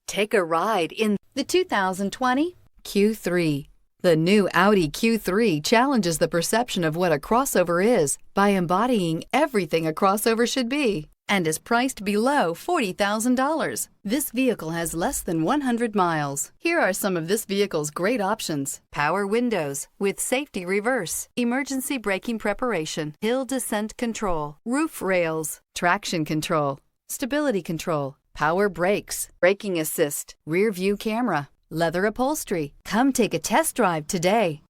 Take a ride in the 2020 Q3. The new Audi Q3 challenges the perception of what a crossover is by embodying everything a crossover should be and is priced below $40,000. This vehicle has less than 100 miles. Here are some of this vehicle's great options: power windows with safety reverse, emergency braking preparation, hill descent control, roof rails, traction control, stability control, power brakes, braking assist, rear view camera, leather upholstery. Come take a test drive today.